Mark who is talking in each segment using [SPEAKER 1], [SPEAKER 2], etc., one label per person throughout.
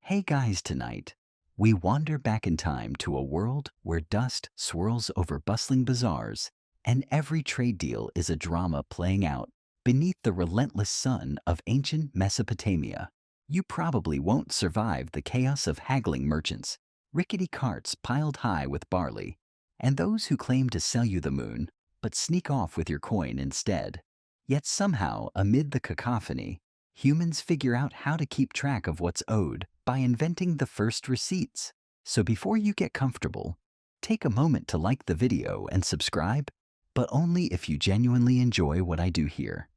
[SPEAKER 1] Hey guys, tonight we wander back in time to a world where dust swirls over bustling bazaars and every trade deal is a drama playing out beneath the relentless sun of ancient Mesopotamia. You probably won't survive the chaos of haggling merchants, rickety carts piled high with barley, and those who claim to sell you the moon but sneak off with your coin instead. Yet somehow, amid the cacophony, humans figure out how to keep track of what's owed by inventing the first receipts. So before you get comfortable, take a moment to like the video and subscribe, but only if you genuinely enjoy what I do here.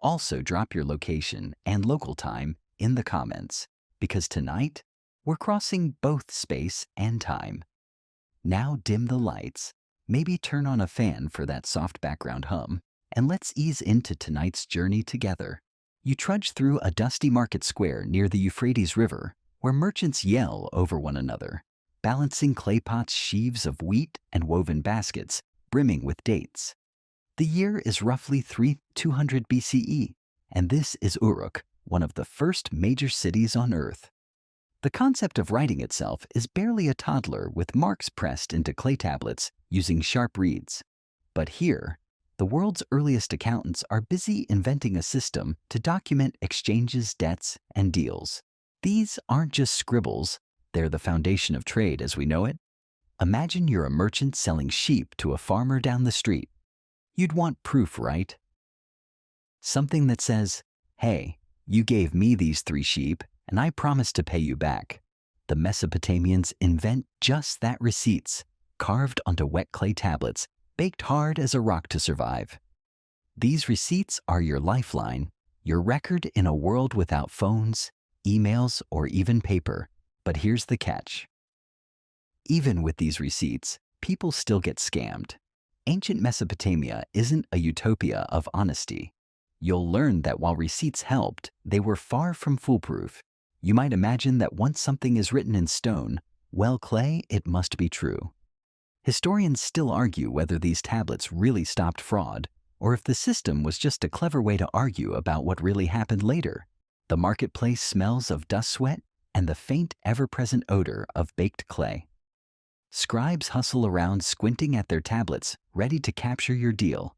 [SPEAKER 1] Also drop your location and local time in the comments, because tonight we're crossing both space and time. Now dim the lights, maybe turn on a fan for that soft background hum, and let's ease into tonight's journey together. You trudge through a dusty market square near the Euphrates River, where merchants yell over one another, balancing clay pots, sheaves of wheat, and woven baskets brimming with dates. The year is roughly 200 BCE, and this is Uruk, one of the first major cities on Earth. The concept of writing itself is barely a toddler with marks pressed into clay tablets using sharp reeds. But here, the world's earliest accountants are busy inventing a system to document exchanges, debts, and deals. These aren't just scribbles, they're the foundation of trade as we know it. Imagine you're a merchant selling sheep to a farmer down the street. You'd want proof, right? Something that says, hey, you gave me these 3 sheep, and I promise to pay you back. The Mesopotamians invent just that: receipts, carved onto wet clay tablets, baked hard as a rock to survive. These receipts are your lifeline, your record in a world without phones, emails, or even paper. But here's the catch. Even with these receipts, people still get scammed. Ancient Mesopotamia isn't a utopia of honesty. You'll learn that while receipts helped, they were far from foolproof. You might imagine that once something is written in stone, well, clay, it must be true. Historians still argue whether these tablets really stopped fraud, or if the system was just a clever way to argue about what really happened later. The marketplace smells of dust sweat and the faint, ever-present odor of baked clay. Scribes hustle around squinting at their tablets, ready to capture your deal.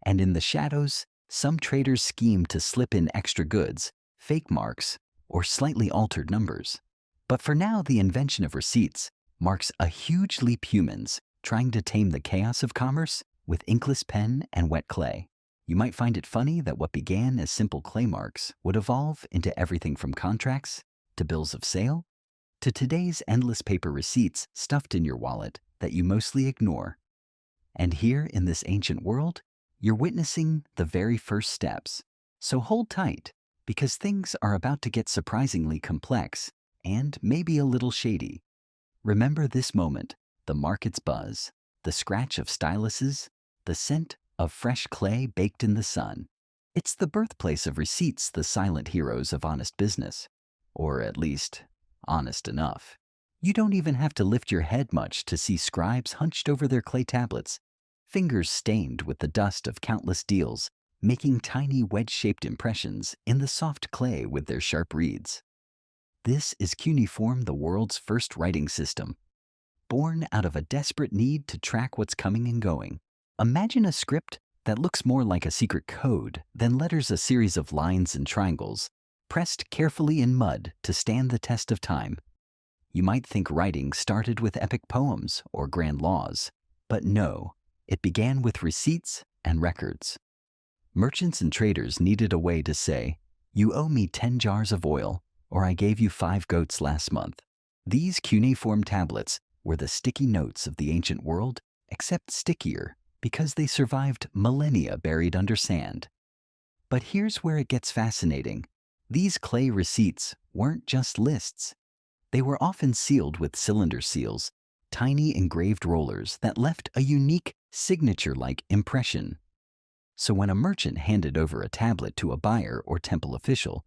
[SPEAKER 1] And in the shadows, some traders scheme to slip in extra goods, fake marks, or slightly altered numbers. But for now, the invention of receipts marks a huge leap. Humans trying to tame the chaos of commerce with inkless pen and wet clay. You might find it funny that what began as simple clay marks would evolve into everything from contracts to bills of sale to today's endless paper receipts stuffed in your wallet that you mostly ignore. And here in this ancient world, you're witnessing the very first steps. So hold tight, because things are about to get surprisingly complex and maybe a little shady. Remember this moment: the market's buzz, the scratch of styluses, the scent of fresh clay baked in the sun. It's the birthplace of receipts, the silent heroes of honest business. Or at least, honest enough. You don't even have to lift your head much to see scribes hunched over their clay tablets, fingers stained with the dust of countless deals, making tiny wedge-shaped impressions in the soft clay with their sharp reeds. This is cuneiform, the world's first writing system, born out of a desperate need to track what's coming and going. Imagine a script that looks more like a secret code than letters, a series of lines and triangles, pressed carefully in mud to stand the test of time. You might think writing started with epic poems or grand laws, but no, it began with receipts and records. Merchants and traders needed a way to say, you owe me 10 jars of oil, or I gave you 5 goats last month. These cuneiform tablets were the sticky notes of the ancient world, except stickier because they survived millennia buried under sand. But here's where it gets fascinating. These clay receipts weren't just lists. They were often sealed with cylinder seals, tiny engraved rollers that left a unique signature-like impression. So when a merchant handed over a tablet to a buyer or temple official,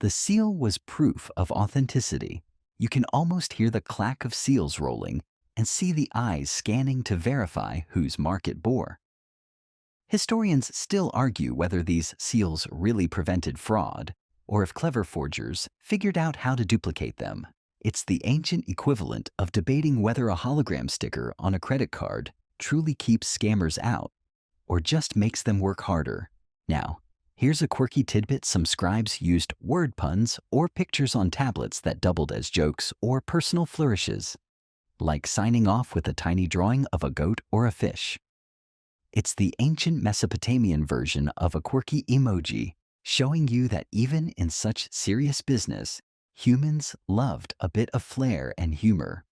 [SPEAKER 1] the seal was proof of authenticity. You can almost hear the clack of seals rolling and see the eyes scanning to verify whose mark it bore. Historians still argue whether these seals really prevented fraud, or if clever forgers figured out how to duplicate them. It's the ancient equivalent of debating whether a hologram sticker on a credit card truly keeps scammers out or just makes them work harder. Now, here's a quirky tidbit: some scribes used word puns or pictures on tablets that doubled as jokes or personal flourishes, like signing off with a tiny drawing of a goat or a fish. It's the ancient Mesopotamian version of a quirky emoji, showing you that even in such serious business, humans loved a bit of flair and humor.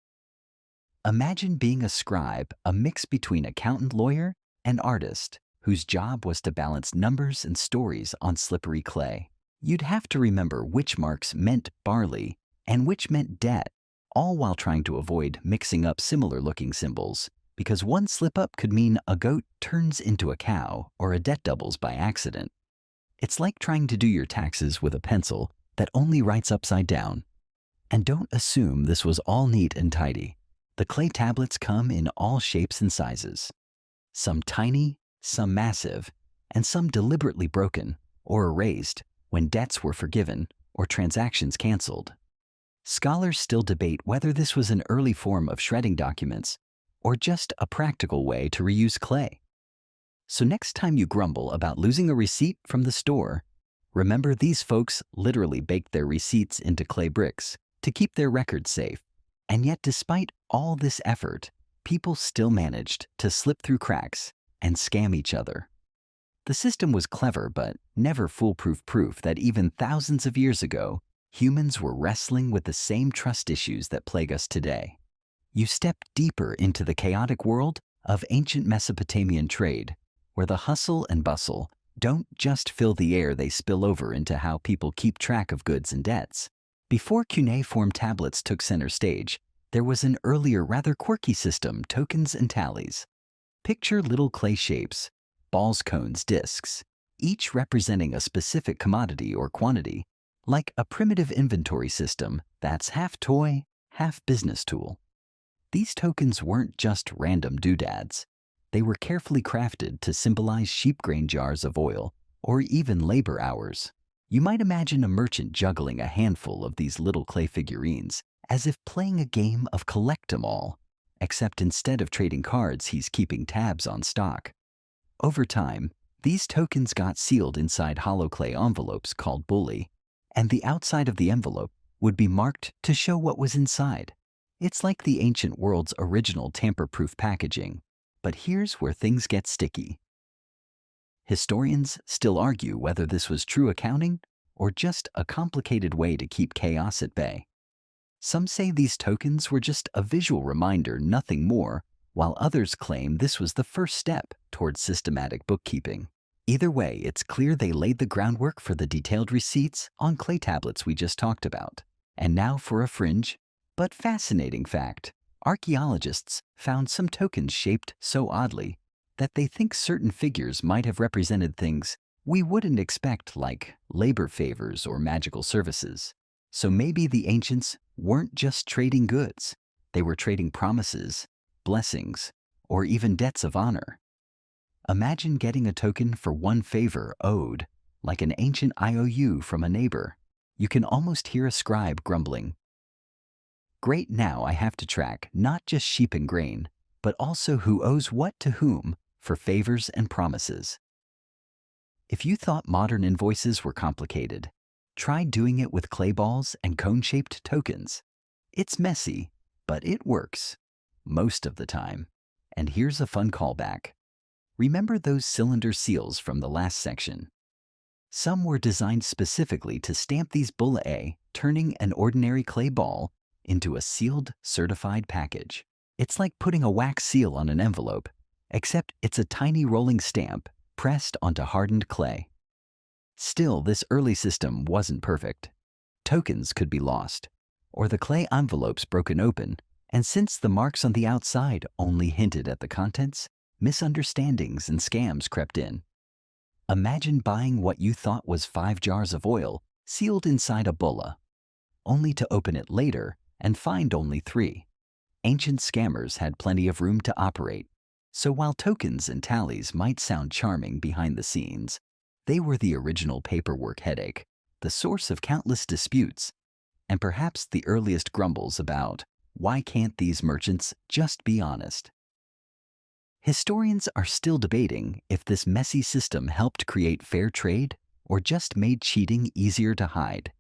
[SPEAKER 1] Imagine being a scribe, a mix between accountant, lawyer, and artist, whose job was to balance numbers and stories on slippery clay. You'd have to remember which marks meant barley and which meant debt, all while trying to avoid mixing up similar-looking symbols, because one slip-up could mean a goat turns into a cow or a debt doubles by accident. It's like trying to do your taxes with a pencil that only writes upside down. And don't assume this was all neat and tidy. The clay tablets come in all shapes and sizes. Some tiny, some massive, and some deliberately broken or erased when debts were forgiven or transactions canceled. Scholars still debate whether this was an early form of shredding documents or just a practical way to reuse clay. So next time you grumble about losing a receipt from the store, remember these folks literally baked their receipts into clay bricks to keep their records safe. And yet, despite all this effort, people still managed to slip through cracks and scam each other. The system was clever, but never foolproof proof that even thousands of years ago, humans were wrestling with the same trust issues that plague us today. You step deeper into the chaotic world of ancient Mesopotamian trade, where the hustle and bustle don't just fill the air, they spill over into how people keep track of goods and debts. Before cuneiform tablets took center stage, there was an earlier, rather quirky system: tokens and tallies. Picture little clay shapes, balls, cones, discs, each representing a specific commodity or quantity, like a primitive inventory system that's half toy, half business tool. These tokens weren't just random doodads. They were carefully crafted to symbolize sheep grain jars of oil or even labor hours. You might imagine a merchant juggling a handful of these little clay figurines, as if playing a game of collect-em-all, except instead of trading cards, he's keeping tabs on stock. Over time, these tokens got sealed inside hollow clay envelopes called bulli, and the outside of the envelope would be marked to show what was inside. It's like the ancient world's original tamper-proof packaging. But here's where things get sticky. Historians still argue whether this was true accounting or just a complicated way to keep chaos at bay. Some say these tokens were just a visual reminder, nothing more, while others claim this was the first step towards systematic bookkeeping. Either way, it's clear they laid the groundwork for the detailed receipts on clay tablets we just talked about. And now for a fringe, but fascinating fact. Archaeologists found some tokens shaped so oddly that they think certain figures might have represented things we wouldn't expect, like labor favors or magical services. So maybe the ancients weren't just trading goods. They were trading promises, blessings, or even debts of honor. Imagine getting a token for one favor owed, like an ancient IOU from a neighbor. You can almost hear a scribe grumbling, "Great, now I have to track not just sheep and grain, but also who owes what to whom for favors and promises." If you thought modern invoices were complicated, try doing it with clay balls and cone-shaped tokens. It's messy, but it works most of the time. And here's a fun callback. Remember those cylinder seals from the last section? Some were designed specifically to stamp these bullae, turning an ordinary clay ball into a sealed, certified package. It's like putting a wax seal on an envelope, except it's a tiny rolling stamp pressed onto hardened clay. Still, this early system wasn't perfect. Tokens could be lost, or the clay envelopes broken open, and since the marks on the outside only hinted at the contents, misunderstandings and scams crept in. Imagine buying what you thought was 5 jars of oil sealed inside a bulla, only to open it later and find only 3. Ancient scammers had plenty of room to operate, so while tokens and tallies might sound charming behind the scenes, they were the original paperwork headache. the source of countless disputes, and perhaps the earliest grumbles about why can't these merchants just be honest? Historians are still debating if this messy system helped create fair trade or just made cheating easier to hide.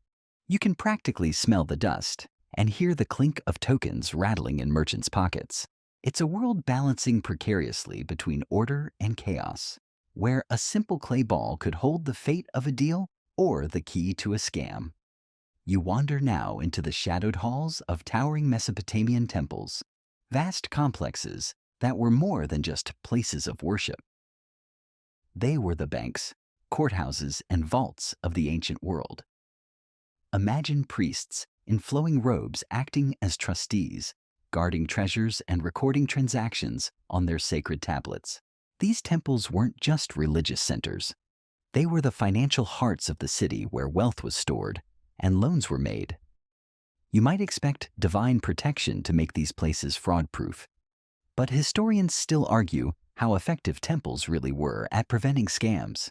[SPEAKER 1] You can practically smell the dust and hear the clink of tokens rattling in merchants' pockets. It's a world balancing precariously between order and chaos, where a simple clay ball could hold the fate of a deal or the key to a scam. You wander now into the shadowed halls of towering Mesopotamian temples, vast complexes that were more than just places of worship. They were the banks, courthouses, and vaults of the ancient world. Imagine priests in flowing robes acting as trustees, guarding treasures and recording transactions on their sacred tablets. These temples weren't just religious centers. They were the financial hearts of the city where wealth was stored and loans were made. You might expect divine protection to make these places fraud-proof, but historians still argue how effective temples really were at preventing scams.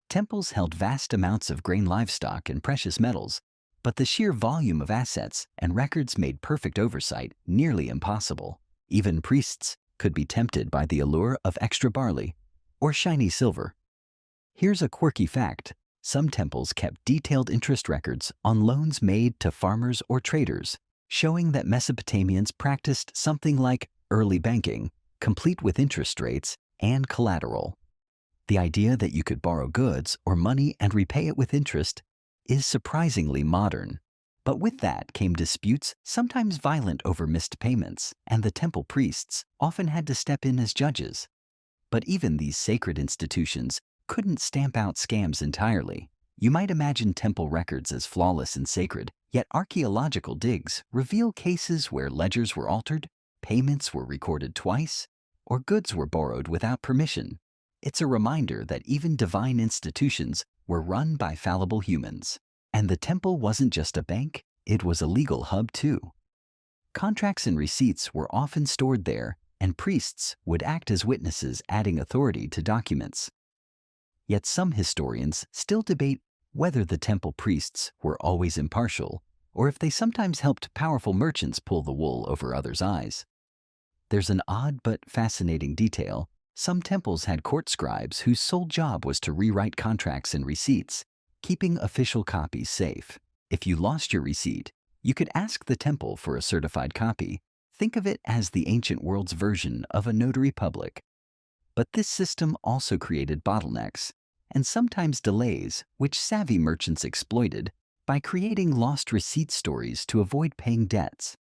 [SPEAKER 1] Temples held vast amounts of grain livestock and precious metals, but the sheer volume of assets and records made perfect oversight nearly impossible. Even priests could be tempted by the allure of extra barley or shiny silver. Here's a quirky fact. Some temples kept detailed interest records on loans made to farmers or traders, showing that Mesopotamians practiced something like early banking, complete with interest rates and collateral. The idea that you could borrow goods or money and repay it with interest is surprisingly modern. But with that came disputes, sometimes violent over missed payments, and the temple priests often had to step in as judges. But even these sacred institutions couldn't stamp out scams entirely. You might imagine temple records as flawless and sacred, yet archaeological digs reveal cases where ledgers were altered, payments were recorded twice, or goods were borrowed without permission. It's a reminder that even divine institutions were run by fallible humans. And the temple wasn't just a bank, it was a legal hub too. Contracts and receipts were often stored there, and priests would act as witnesses, adding authority to documents. Yet some historians still debate whether the temple priests were always impartial, or if they sometimes helped powerful merchants pull the wool over others' eyes. There's an odd but fascinating detail. Some temples had court scribes whose sole job was to rewrite contracts and receipts, keeping official copies safe. If you lost your receipt, you could ask the temple for a certified copy. Think of it as the ancient world's version of a notary public. But this system also created bottlenecks and sometimes delays, which savvy merchants exploited by creating lost receipt stories to avoid paying debts.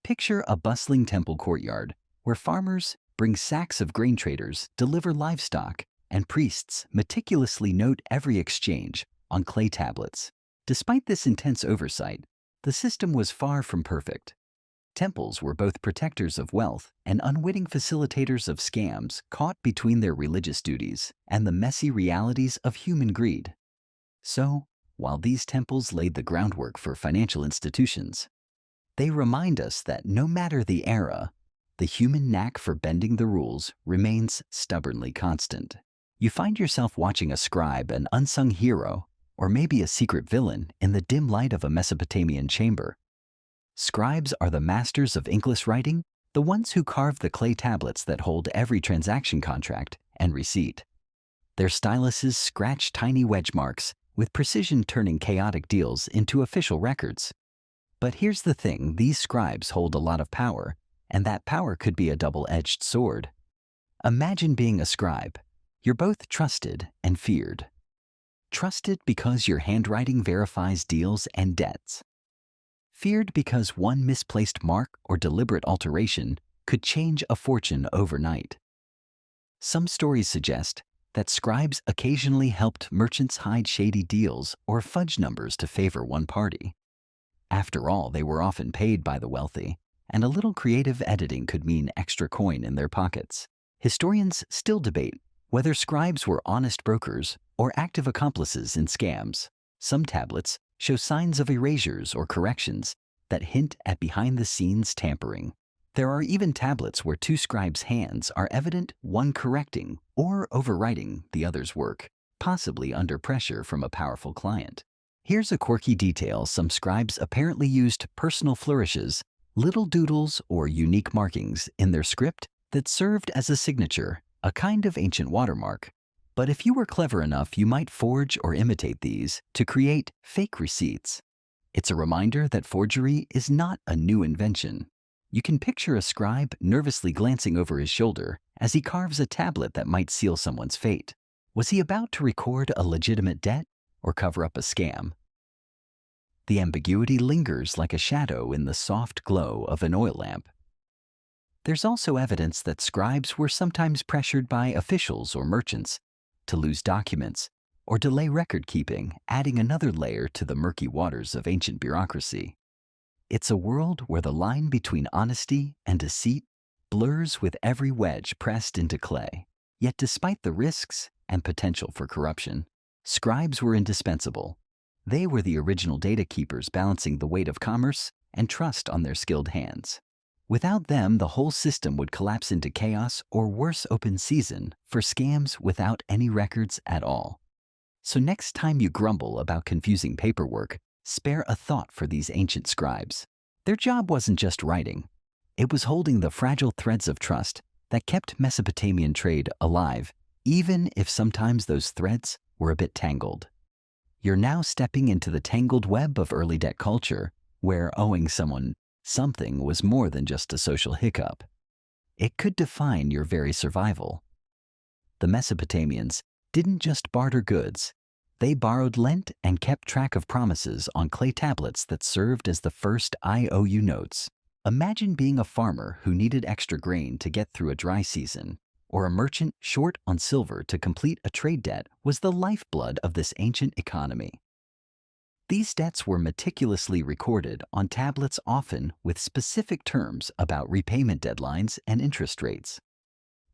[SPEAKER 1] Picture a bustling temple courtyard where farmers bring sacks of grain, traders deliver livestock, and priests meticulously note every exchange on clay tablets. Despite this intense oversight, the system was far from perfect. Temples were both protectors of wealth and unwitting facilitators of scams caught between their religious duties and the messy realities of human greed. So, while these temples laid the groundwork for financial institutions, they remind us that no matter the era, the human knack for bending the rules remains stubbornly constant. You find yourself watching a scribe, an unsung hero, or maybe a secret villain in the dim light of a Mesopotamian chamber. Scribes are the masters of inkless writing, the ones who carve the clay tablets that hold every transaction contract and receipt. Their styluses scratch tiny wedge marks with precision, turning chaotic deals into official records. But here's the thing, these scribes hold a lot of power, and that power could be a double-edged sword. Imagine being a scribe. You're both trusted and feared. Trusted because your handwriting verifies deals and debts. Feared because one misplaced mark or deliberate alteration could change a fortune overnight. Some stories suggest that scribes occasionally helped merchants hide shady deals or fudge numbers to favor one party. After all, they were often paid by the wealthy, and a little creative editing could mean extra coin in their pockets. Historians still debate whether scribes were honest brokers or active accomplices in scams. Some tablets show signs of erasures or corrections that hint at behind-the-scenes tampering. There are even tablets where two scribes' hands are evident, one correcting or overwriting the other's work, possibly under pressure from a powerful client. Here's a quirky detail: some scribes apparently used personal flourishes, little doodles or unique markings in their script that served as a signature, a kind of ancient watermark. But if you were clever enough, you might forge or imitate these to create fake receipts. It's a reminder that forgery is not a new invention. You can picture a scribe nervously glancing over his shoulder as he carves a tablet that might seal someone's fate. Was he about to record a legitimate debt or cover up a scam? The ambiguity lingers like a shadow in the soft glow of an oil lamp. There's also evidence that scribes were sometimes pressured by officials or merchants to lose documents or delay record-keeping, adding another layer to the murky waters of ancient bureaucracy. It's a world where the line between honesty and deceit blurs with every wedge pressed into clay. Yet despite the risks and potential for corruption, scribes were indispensable. They were the original data keepers, balancing the weight of commerce and trust on their skilled hands. Without them, the whole system would collapse into chaos, or worse, open season for scams without any records at all. So next time you grumble about confusing paperwork, spare a thought for these ancient scribes. Their job wasn't just writing. It was holding the fragile threads of trust that kept Mesopotamian trade alive, even if sometimes those threads were a bit tangled. You're now stepping into the tangled web of early debt culture, where owing someone something was more than just a social hiccup. It could define your very survival. The Mesopotamians didn't just barter goods. They borrowed, lent, and kept track of promises on clay tablets that served as the first IOU notes. Imagine being a farmer who needed extra grain to get through a dry season, or a merchant short on silver to complete a trade debt was the lifeblood of this ancient economy. These debts were meticulously recorded on tablets, often with specific terms about repayment deadlines and interest rates.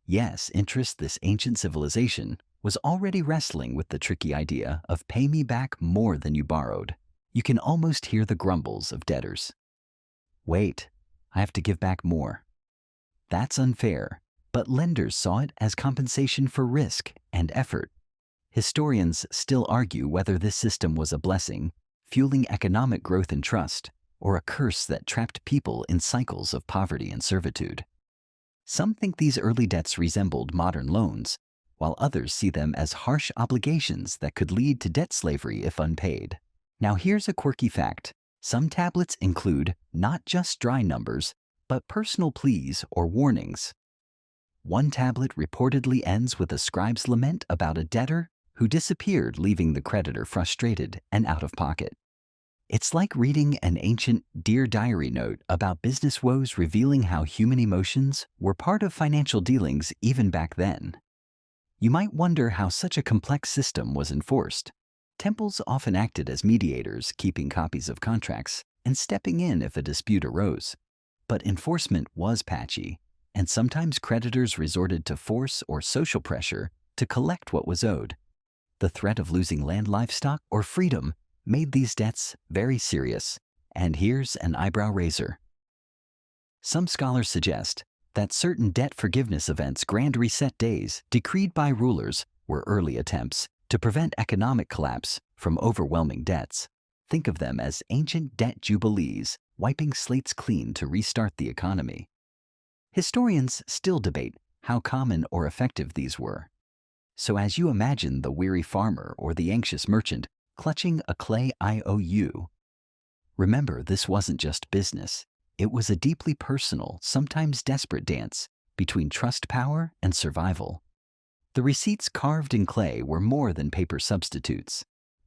[SPEAKER 1] Yes, interest. This ancient civilization was already wrestling with the tricky idea of pay me back more than you borrowed. You can almost hear the grumbles of debtors. Wait, I have to give back more. That's unfair, but lenders saw it as compensation for risk and effort. Historians still argue whether this system was a blessing, fueling economic growth and trust, or a curse that trapped people in cycles of poverty and servitude. Some think these early debts resembled modern loans, while others see them as harsh obligations that could lead to debt slavery if unpaid. Now here's a quirky fact. Some tablets include not just dry numbers, but personal pleas or warnings. One tablet reportedly ends with a scribe's lament about a debtor who disappeared, leaving the creditor frustrated and out of pocket. It's like reading an ancient Dear Diary note about business woes, revealing how human emotions were part of financial dealings even back then. You might wonder how such a complex system was enforced. Temples often acted as mediators, keeping copies of contracts and stepping in if a dispute arose. But enforcement was patchy, and sometimes creditors resorted to force or social pressure to collect what was owed. The threat of losing land, livestock, or freedom made these debts very serious. And here's an eyebrow raiser. Some scholars suggest that certain debt forgiveness events, grand reset days, decreed by rulers, were early attempts to prevent economic collapse from overwhelming debts. Think of them as ancient debt jubilees, wiping slates clean to restart the economy. Historians still debate how common or effective these were. So as you imagine the weary farmer or the anxious merchant clutching a clay IOU, remember, this wasn't just business. It was a deeply personal, sometimes desperate dance between trust, power, and survival. The receipts carved in clay were more than paper substitutes.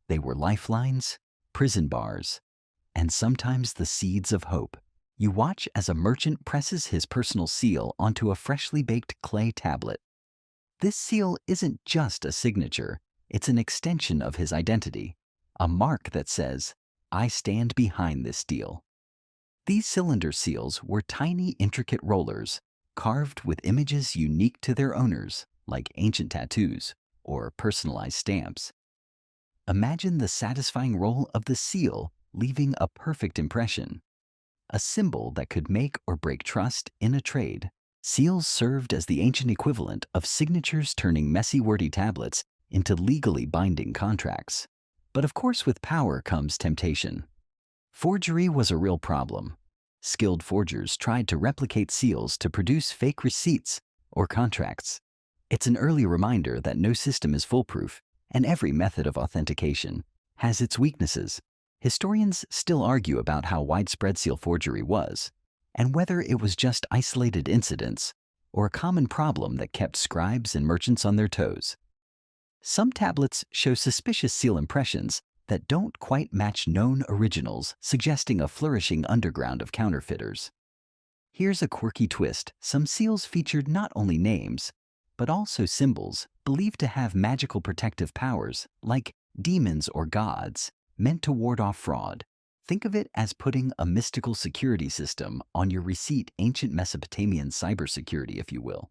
[SPEAKER 1] They were lifelines, prison bars, and sometimes the seeds of hope. You watch as a merchant presses his personal seal onto a freshly baked clay tablet. This seal isn't just a signature, it's an extension of his identity, a mark that says, "I stand behind this deal." These cylinder seals were tiny, intricate rollers, carved with images unique to their owners, like ancient tattoos or personalized stamps. Imagine the satisfying roll of the seal leaving a perfect impression, a symbol that could make or break trust in a trade. Seals served as the ancient equivalent of signatures, turning messy, wordy tablets into legally binding contracts. But of course, with power comes temptation. Forgery was a real problem. Skilled forgers tried to replicate seals to produce fake receipts or contracts. It's an early reminder that no system is foolproof, and every method of authentication has its weaknesses. Historians still argue about how widespread seal forgery was, and whether it was just isolated incidents or a common problem that kept scribes and merchants on their toes. Some tablets show suspicious seal impressions that don't quite match known originals, suggesting a flourishing underground of counterfeiters. Here's a quirky twist. Some seals featured not only names, but also symbols believed to have magical protective powers, like demons or gods, meant to ward off fraud. Think of it as putting a mystical security system on your receipt, ancient Mesopotamian cybersecurity, if you will.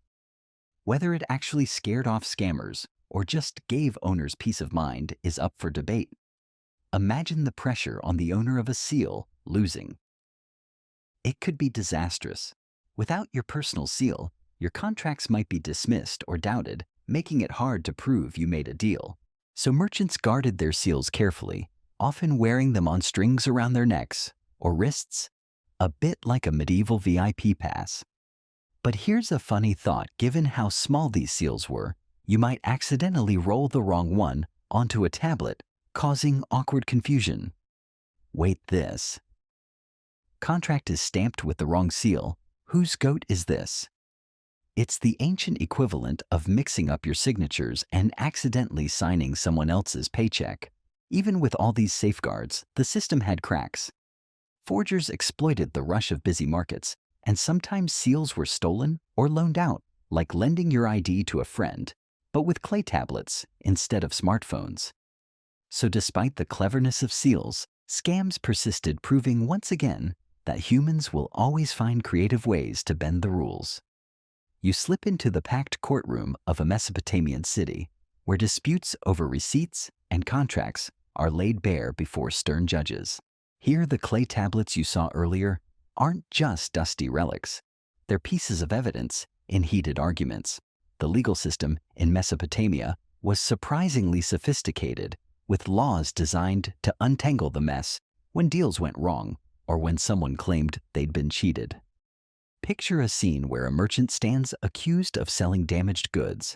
[SPEAKER 1] Whether it actually scared off scammers or just gave owners peace of mind is up for debate. Imagine the pressure on the owner of a seal losing. It could be disastrous. Without your personal seal, your contracts might be dismissed or doubted, making it hard to prove you made a deal. So merchants guarded their seals carefully, often wearing them on strings around their necks or wrists, a bit like a medieval VIP pass. But here's a funny thought. Given how small these seals were, you might accidentally roll the wrong one onto a tablet, causing awkward confusion. Wait, this contract is stamped with the wrong seal. Whose goat is this? It's the ancient equivalent of mixing up your signatures and accidentally signing someone else's paycheck. Even with all these safeguards, the system had cracks. Forgers exploited the rush of busy markets, and sometimes seals were stolen or loaned out, like lending your ID to a friend, but with clay tablets instead of smartphones. So despite the cleverness of seals, scams persisted, proving once again that humans will always find creative ways to bend the rules. You slip into the packed courtroom of a Mesopotamian city, where disputes over receipts and contracts are laid bare before stern judges. Here, the clay tablets you saw earlier aren't just dusty relics. They're pieces of evidence in heated arguments. The legal system in Mesopotamia was surprisingly sophisticated, with laws designed to untangle the mess when deals went wrong or when someone claimed they'd been cheated. Picture a scene where a merchant stands accused of selling damaged goods,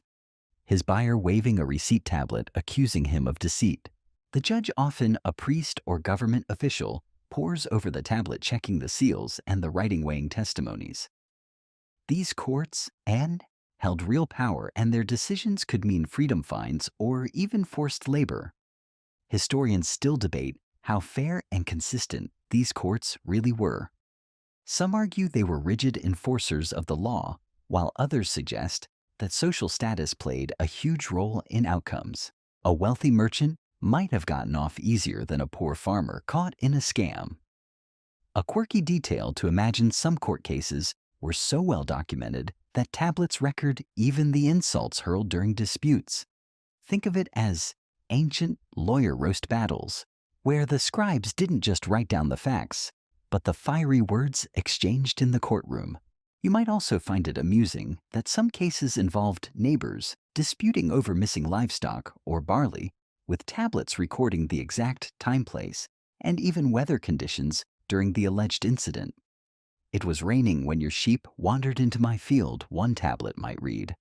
[SPEAKER 1] his buyer waving a receipt tablet accusing him of deceit. The judge, often a priest or government official, pores over the tablet, checking the seals and the writing, weighing testimonies. These courts held real power, and their decisions could mean freedom fines or even forced labor. Historians still debate how fair and consistent these courts really were. Some argue they were rigid enforcers of the law, while others suggest that social status played a huge role in outcomes. A wealthy merchant might have gotten off easier than a poor farmer caught in a scam. A quirky detail to imagine: some court cases were so well documented that tablets record even the insults hurled during disputes. Think of it as ancient lawyer roast battles, where the scribes didn't just write down the facts, but the fiery words exchanged in the courtroom. You might also find it amusing that some cases involved neighbors disputing over missing livestock or barley, with tablets recording the exact time, place, and even weather conditions during the alleged incident. "It was raining when your sheep wandered into my field," one tablet might read.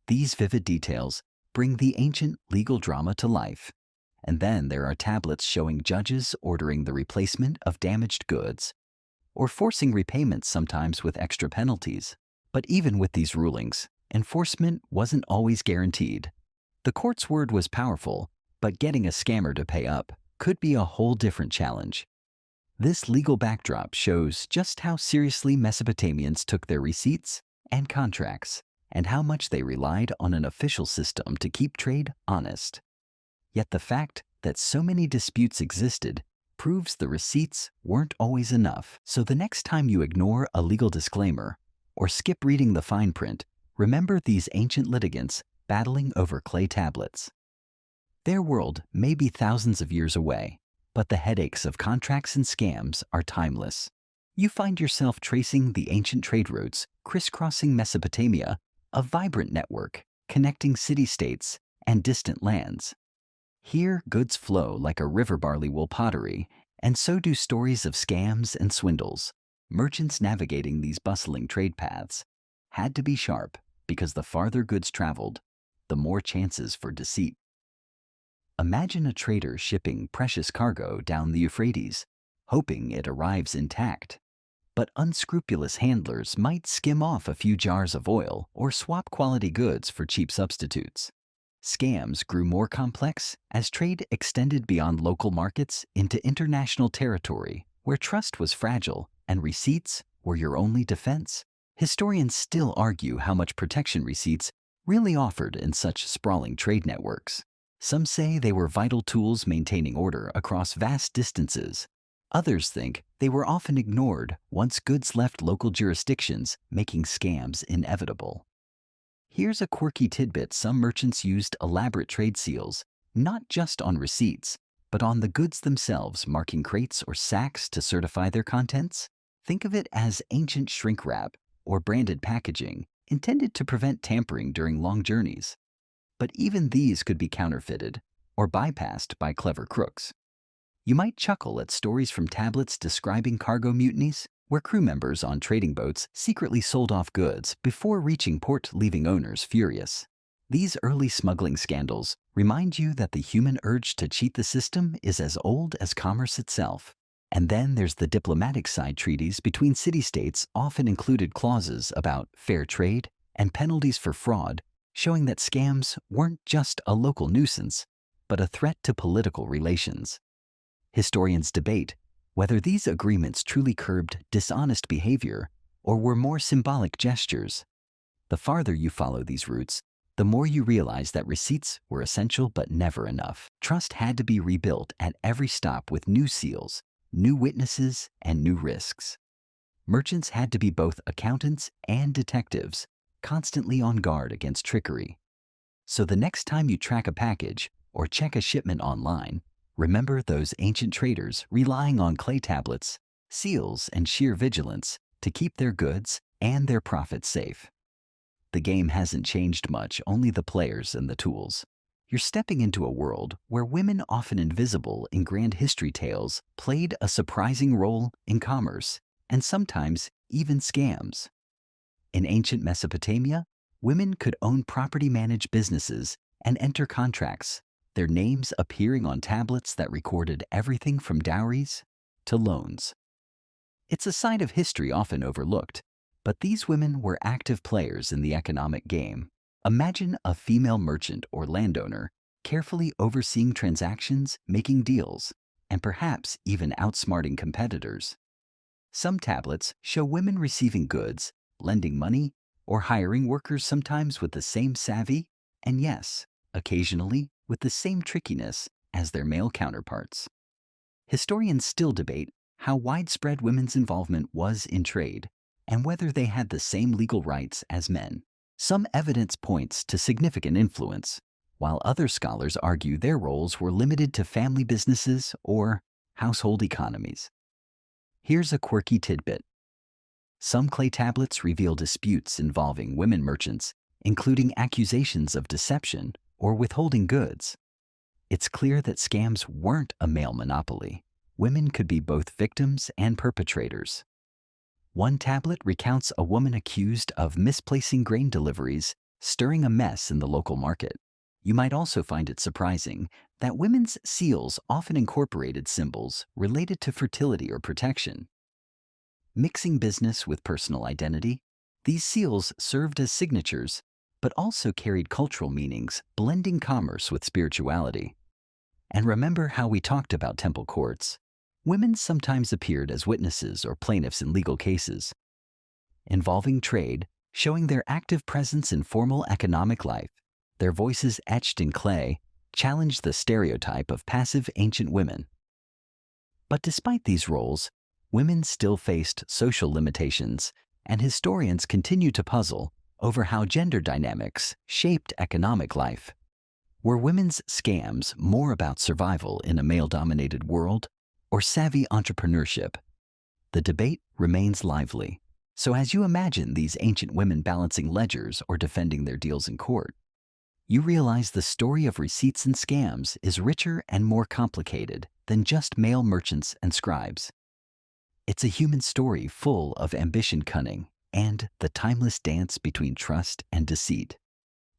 [SPEAKER 1] These vivid details bring the ancient legal drama to life. And then there are tablets showing judges ordering the replacement of damaged goods, or forcing repayment, sometimes with extra penalties. But even with these rulings, enforcement wasn't always guaranteed. The court's word was powerful, but getting a scammer to pay up could be a whole different challenge. This legal backdrop shows just how seriously Mesopotamians took their receipts and contracts, and how much they relied on an official system to keep trade honest. Yet the fact that so many disputes existed proves the receipts weren't always enough. So the next time you ignore a legal disclaimer or skip reading the fine print, remember these ancient litigants battling over clay tablets. Their world may be thousands of years away, but the headaches of contracts and scams are timeless. You find yourself tracing the ancient trade routes crisscrossing Mesopotamia, a vibrant network connecting city-states and distant lands. Here, goods flow like a river barley wool pottery, and so do stories of scams and swindles. Merchants navigating these bustling trade paths had to be sharp because the farther goods traveled, the more chances for deceit. Imagine a trader shipping precious cargo down the Euphrates, hoping it arrives intact. But unscrupulous handlers might skim off a few jars of oil or swap quality goods for cheap substitutes. Scams grew more complex as trade extended beyond local markets into international territory where trust was fragile and receipts were your only defense. Historians still argue how much protection receipts really offered in such sprawling trade networks. Some say they were vital tools maintaining order across vast distances. Others think they were often ignored once goods left local jurisdictions, making scams inevitable. Here's a quirky tidbit: some merchants used elaborate trade seals, not just on receipts, but on the goods themselves, marking crates or sacks to certify their contents. Think of it as ancient shrink wrap or branded packaging, intended to prevent tampering during long journeys. But even these could be counterfeited or bypassed by clever crooks. You might chuckle at stories from tablets describing cargo mutinies, where crew members on trading boats secretly sold off goods before reaching port, leaving owners furious. These early smuggling scandals remind you that the human urge to cheat the system is as old as commerce itself. And then there's the diplomatic side. Treaties between city-states often included clauses about fair trade and penalties for fraud, showing that scams weren't just a local nuisance, but a threat to political relations. Historians debate whether these agreements truly curbed dishonest behavior or were more symbolic gestures. The farther you follow these routes, the more you realize that receipts were essential but never enough. Trust had to be rebuilt at every stop with new seals, new witnesses, and new risks. Merchants had to be both accountants and detectives, constantly on guard against trickery. So the next time you track a package or check a shipment online, remember those ancient traders relying on clay tablets, seals, and sheer vigilance to keep their goods and their profits safe. The game hasn't changed much, only the players and the tools. You're stepping into a world where women, often invisible in grand history tales, played a surprising role in commerce and sometimes even scams. In ancient Mesopotamia, women could own property, manage businesses, and enter contracts, their names appearing on tablets that recorded everything from dowries to loans. It's a side of history often overlooked, but these women were active players in the economic game. Imagine a female merchant or landowner carefully overseeing transactions, making deals, and perhaps even outsmarting competitors. Some tablets show women receiving goods, lending money, or hiring workers, sometimes with the same savvy, and yes, occasionally with the same trickiness as their male counterparts. Historians still debate how widespread women's involvement was in trade and whether they had the same legal rights as men. Some evidence points to significant influence, while other scholars argue their roles were limited to family businesses or household economies. Here's a quirky tidbit. Some clay tablets reveal disputes involving women merchants, including accusations of deception or withholding goods. It's clear that scams weren't a male monopoly. Women could be both victims and perpetrators. One tablet recounts a woman accused of misplacing grain deliveries, stirring a mess in the local market. You might also find it surprising that women's seals often incorporated symbols related to fertility or protection. Mixing business with personal identity, these seals served as signatures, but also carried cultural meanings, blending commerce with spirituality. And remember how we talked about temple courts? Women sometimes appeared as witnesses or plaintiffs in legal cases involving trade, showing their active presence in formal economic life. Their voices etched in clay challenged the stereotype of passive ancient women. But despite these roles, women still faced social limitations, and historians continue to puzzle over how gender dynamics shaped economic life. Were women's scams more about survival in a male-dominated world or savvy entrepreneurship? The debate remains lively. So as you imagine these ancient women balancing ledgers or defending their deals in court, you realize the story of receipts and scams is richer and more complicated than just male merchants and scribes. It's a human story full of ambition, cunning, and the timeless dance between trust and deceit.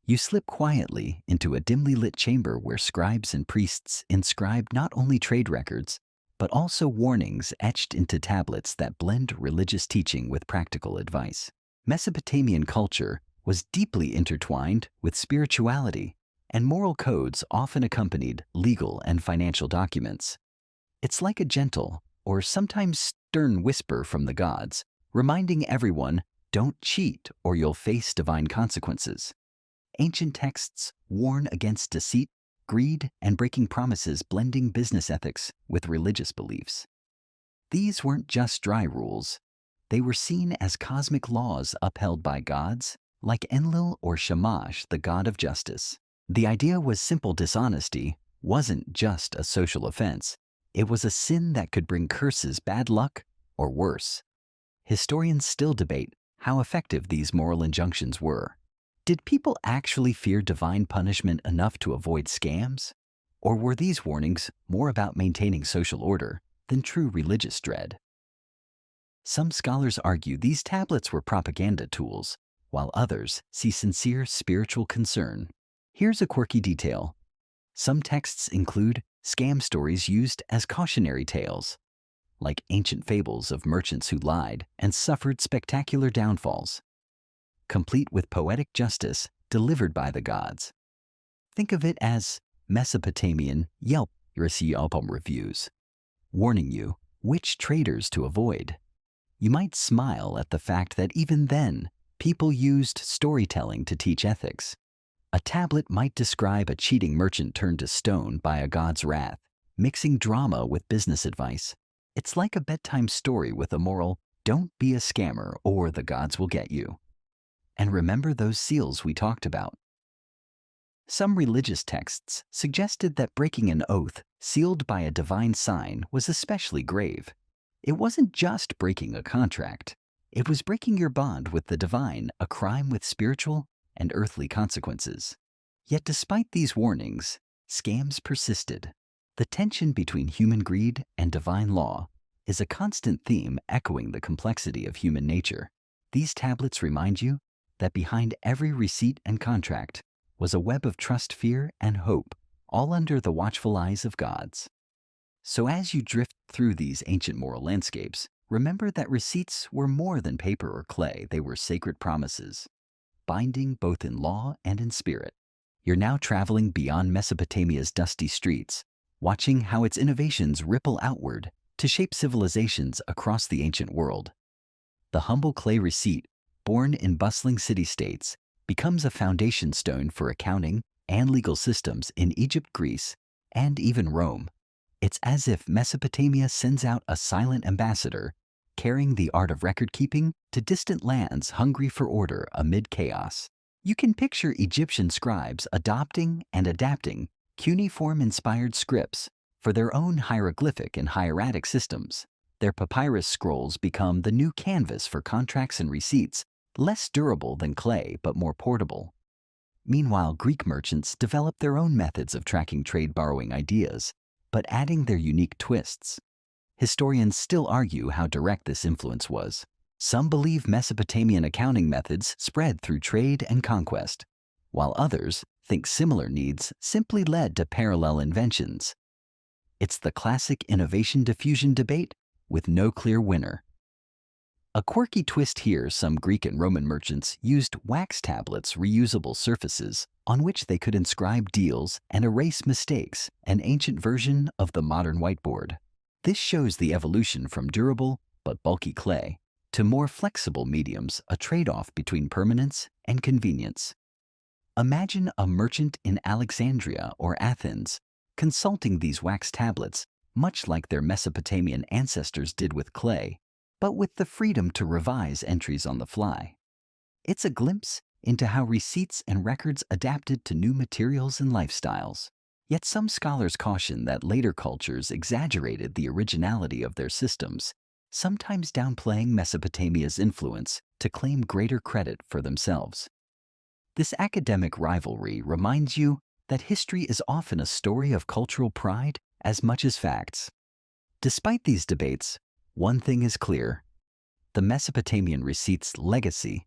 [SPEAKER 1] You slip quietly into a dimly lit chamber where scribes and priests inscribe not only trade records, but also warnings etched into tablets that blend religious teaching with practical advice. Mesopotamian culture was deeply intertwined with spirituality, and moral codes often accompanied legal and financial documents. It's like a gentle, or sometimes stern whisper from the gods, reminding everyone, don't cheat or you'll face divine consequences. Ancient texts warn against deceit, greed, and breaking promises, blending business ethics with religious beliefs. These weren't just dry rules. They were seen as cosmic laws upheld by gods, like Enlil or Shamash, the god of justice. The idea was simple: dishonesty wasn't just a social offense. It was a sin that could bring curses, bad luck, or worse. Historians still debate how effective these moral injunctions were. Did people actually fear divine punishment enough to avoid scams? Or were these warnings more about maintaining social order than true religious dread? Some scholars argue these tablets were propaganda tools, while others see sincere spiritual concern. Here's a quirky detail. Some texts include scam stories used as cautionary tales, like ancient fables of merchants who lied and suffered spectacular downfalls, complete with poetic justice delivered by the gods. Think of it as Mesopotamian Yelp reviews, warning you which traders to avoid. You might smile at the fact that even then, people used storytelling to teach ethics. A tablet might describe a cheating merchant turned to stone by a god's wrath, mixing drama with business advice. It's like a bedtime story with a moral: don't be a scammer or the gods will get you. And remember those seals we talked about. Some religious texts suggested that breaking an oath sealed by a divine sign was especially grave. It wasn't just breaking a contract. It was breaking your bond with the divine, a crime with spiritual and earthly consequences. Yet despite these warnings, scams persisted. The tension between human greed and divine law is a constant theme echoing the complexity of human nature. These tablets remind you that behind every receipt and contract was a web of trust, fear, and hope, all under the watchful eyes of gods. So as you drift through these ancient moral landscapes, remember that receipts were more than paper or clay. They were sacred promises, binding both in law and in spirit. You're now traveling beyond Mesopotamia's dusty streets, watching how its innovations ripple outward to shape civilizations across the ancient world. The humble clay receipt, born in bustling city-states, becomes a foundation stone for accounting and legal systems in Egypt, Greece, and even Rome. It's as if Mesopotamia sends out a silent ambassador, carrying the art of record-keeping to distant lands hungry for order amid chaos. You can picture Egyptian scribes adopting and adapting cuneiform-inspired scripts for their own hieroglyphic and hieratic systems. Their papyrus scrolls become the new canvas for contracts and receipts, less durable than clay but more portable. Meanwhile, Greek merchants developed their own methods of tracking trade, borrowing ideas, but adding their unique twists. Historians still argue how direct this influence was. Some believe Mesopotamian accounting methods spread through trade and conquest, while others think similar needs simply led to parallel inventions. It's the classic innovation-diffusion debate with no clear winner. A quirky twist here: some Greek and Roman merchants used wax tablets, reusable surfaces, on which they could inscribe deals and erase mistakes, an ancient version of the modern whiteboard. This shows the evolution from durable but bulky clay to more flexible mediums, a trade-off between permanence and convenience. Imagine a merchant in Alexandria or Athens consulting these wax tablets, much like their Mesopotamian ancestors did with clay, but with the freedom to revise entries on the fly. It's a glimpse into how receipts and records adapted to new materials and lifestyles. Yet some scholars caution that later cultures exaggerated the originality of their systems, sometimes downplaying Mesopotamia's influence to claim greater credit for themselves. This academic rivalry reminds you that history is often a story of cultural pride as much as facts. Despite these debates, one thing is clear: the Mesopotamian receipt's legacy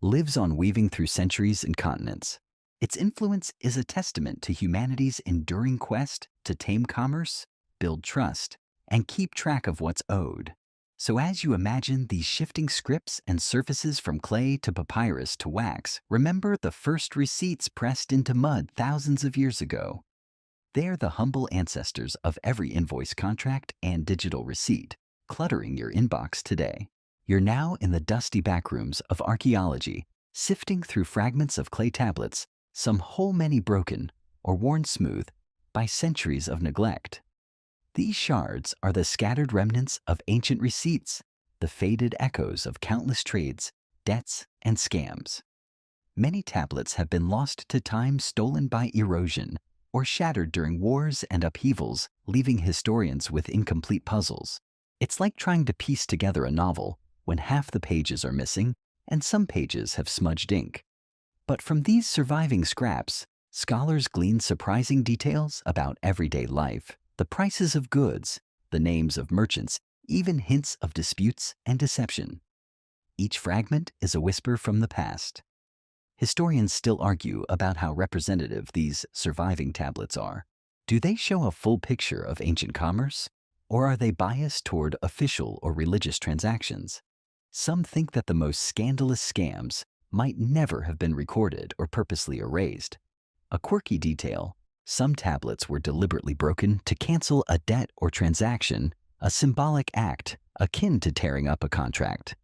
[SPEAKER 1] lives on, weaving through centuries and continents. Its influence is a testament to humanity's enduring quest to tame commerce, build trust, and keep track of what's owed. So as you imagine these shifting scripts and surfaces from clay to papyrus to wax, remember the first receipts pressed into mud thousands of years ago. They're the humble ancestors of every invoice, contract, and digital receipt, cluttering your inbox today. You're now in the dusty backrooms of archaeology, sifting through fragments of clay tablets, some whole, many broken or worn smooth by centuries of neglect. These shards are the scattered remnants of ancient receipts, the faded echoes of countless trades, debts, and scams. Many tablets have been lost to time, stolen by erosion, or shattered during wars and upheavals, leaving historians with incomplete puzzles. It's like trying to piece together a novel when half the pages are missing and some pages have smudged ink. But from these surviving scraps, scholars glean surprising details about everyday life, the prices of goods, the names of merchants, even hints of disputes and deception. Each fragment is a whisper from the past. Historians still argue about how representative these surviving tablets are. Do they show a full picture of ancient commerce, or are they biased toward official or religious transactions? Some think that the most scandalous scams might never have been recorded or purposely erased. A quirky detail: some tablets were deliberately broken to cancel a debt or transaction, a symbolic act akin to tearing up a contract.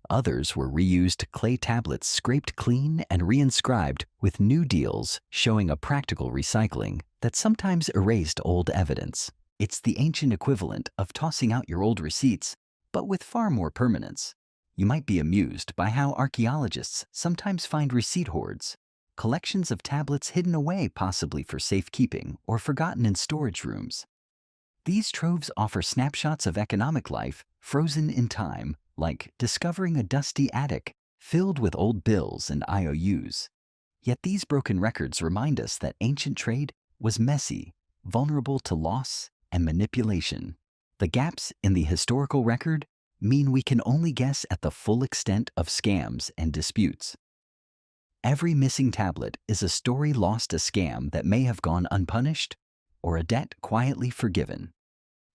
[SPEAKER 1] Others were reused clay tablets scraped clean and reinscribed with new deals, showing a practical recycling that sometimes erased old evidence. It's the ancient equivalent of tossing out your old receipts, but with far more permanence. You might be amused by how archaeologists sometimes find receipt hoards, collections of tablets hidden away, possibly for safekeeping or forgotten in storage rooms. These troves offer snapshots of economic life frozen in time, like discovering a dusty attic filled with old bills and IOUs. Yet these broken records remind us that ancient trade was messy, vulnerable to loss and manipulation. The gaps in the historical record mean we can only guess at the full extent of scams and disputes. Every missing tablet is a story lost, a scam that may have gone unpunished, or a debt quietly forgiven.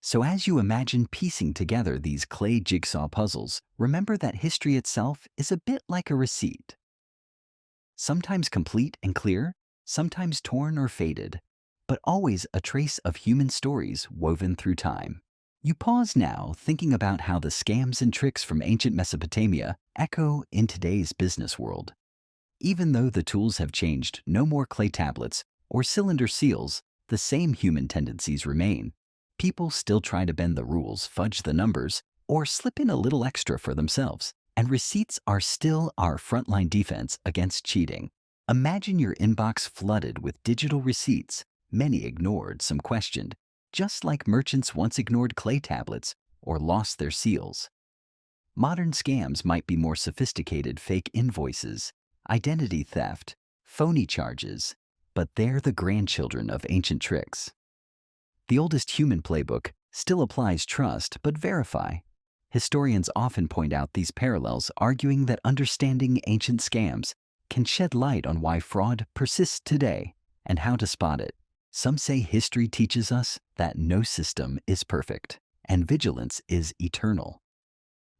[SPEAKER 1] So as you imagine piecing together these clay jigsaw puzzles, remember that history itself is a bit like a receipt. Sometimes complete and clear, sometimes torn or faded, but always a trace of human stories woven through time. You pause now, thinking about how the scams and tricks from ancient Mesopotamia echo in today's business world. Even though the tools have changed, no more clay tablets or cylinder seals, the same human tendencies remain. People still try to bend the rules, fudge the numbers, or slip in a little extra for themselves. And receipts are still our frontline defense against cheating. Imagine your inbox flooded with digital receipts, many ignored, some questioned, just like merchants once ignored clay tablets or lost their seals. Modern scams might be more sophisticated: fake invoices, identity theft, phony charges, but they're the grandchildren of ancient tricks. The oldest human playbook still applies: trust but verify. Historians often point out these parallels, arguing that understanding ancient scams can shed light on why fraud persists today and how to spot it. Some say history teaches us that no system is perfect and vigilance is eternal.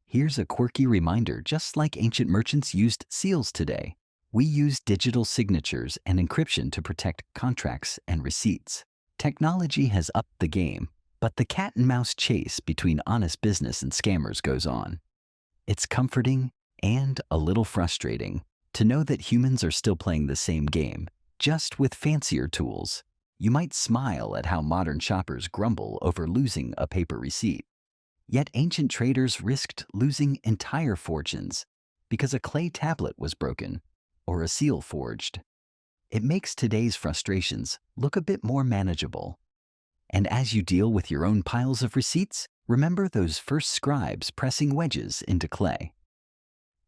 [SPEAKER 1] Here's a quirky reminder: just like ancient merchants used seals today, we use digital signatures and encryption to protect contracts and receipts. Technology has upped the game, but the cat and mouse chase between honest business and scammers goes on. It's comforting and a little frustrating to know that humans are still playing the same game, just with fancier tools. You might smile at how modern shoppers grumble over losing a paper receipt. Yet ancient traders risked losing entire fortunes because a clay tablet was broken or a seal forged. It makes today's frustrations look a bit more manageable. And as you deal with your own piles of receipts, remember those first scribes pressing wedges into clay.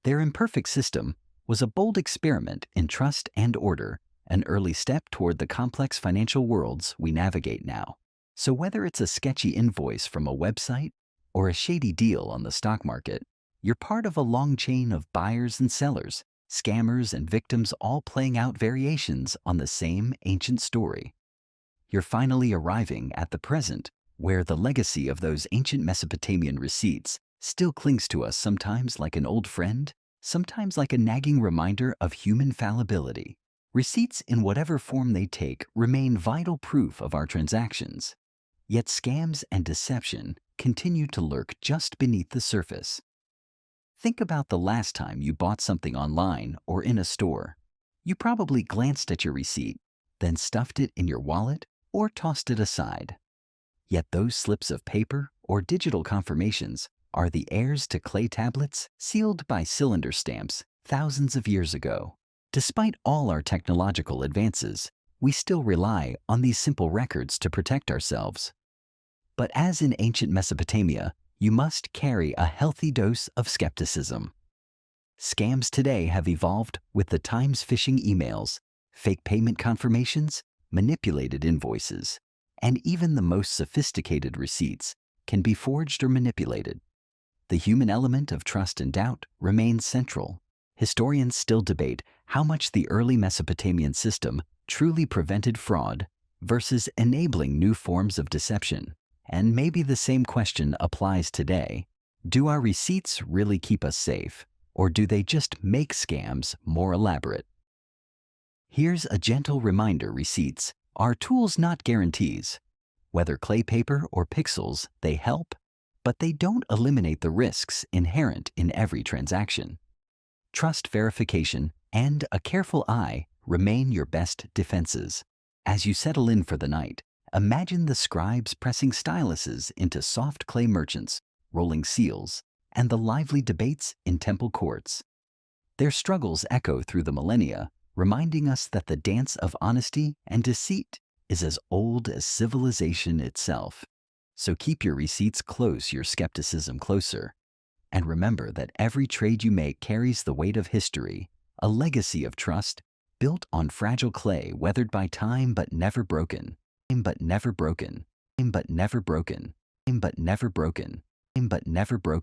[SPEAKER 1] Their imperfect system was a bold experiment in trust and order, an early step toward the complex financial worlds we navigate now. So whether it's a sketchy invoice from a website or a shady deal on the stock market, you're part of a long chain of buyers and sellers, scammers and victims all playing out variations on the same ancient story. You're finally arriving at the present, where the legacy of those ancient Mesopotamian receipts still clings to us, sometimes like an old friend, sometimes like a nagging reminder of human fallibility. Receipts, in whatever form they take, remain vital proof of our transactions. Yet scams and deception continue to lurk just beneath the surface. Think about the last time you bought something online or in a store. You probably glanced at your receipt, then stuffed it in your wallet or tossed it aside. Yet those slips of paper or digital confirmations are the heirs to clay tablets sealed by cylinder stamps thousands of years ago. Despite all our technological advances, we still rely on these simple records to protect ourselves. But as in ancient Mesopotamia, you must carry a healthy dose of skepticism. Scams today have evolved with the Times phishing emails, fake payment confirmations, manipulated invoices, and even the most sophisticated receipts can be forged or manipulated. The human element of trust and doubt remains central. Historians still debate how much the early Mesopotamian system truly prevented fraud versus enabling new forms of deception. And maybe the same question applies today. Do our receipts really keep us safe, or do they just make scams more elaborate? Here's a gentle reminder: receipts are tools, not guarantees. Whether clay paper or pixels, they help, but they don't eliminate the risks inherent in every transaction. Trust, verification, and a careful eye remain your best defenses. As you settle in for the night, imagine the scribes pressing styluses into soft clay merchants, rolling seals, and the lively debates in temple courts. Their struggles echo through the millennia, reminding us that the dance of honesty and deceit is as old as civilization itself. So keep your receipts close, your skepticism closer. And remember that every trade you make carries the weight of history, a legacy of trust built on fragile clay, weathered by time but never broken. But never broken. But never broken. But never broken. But never broken.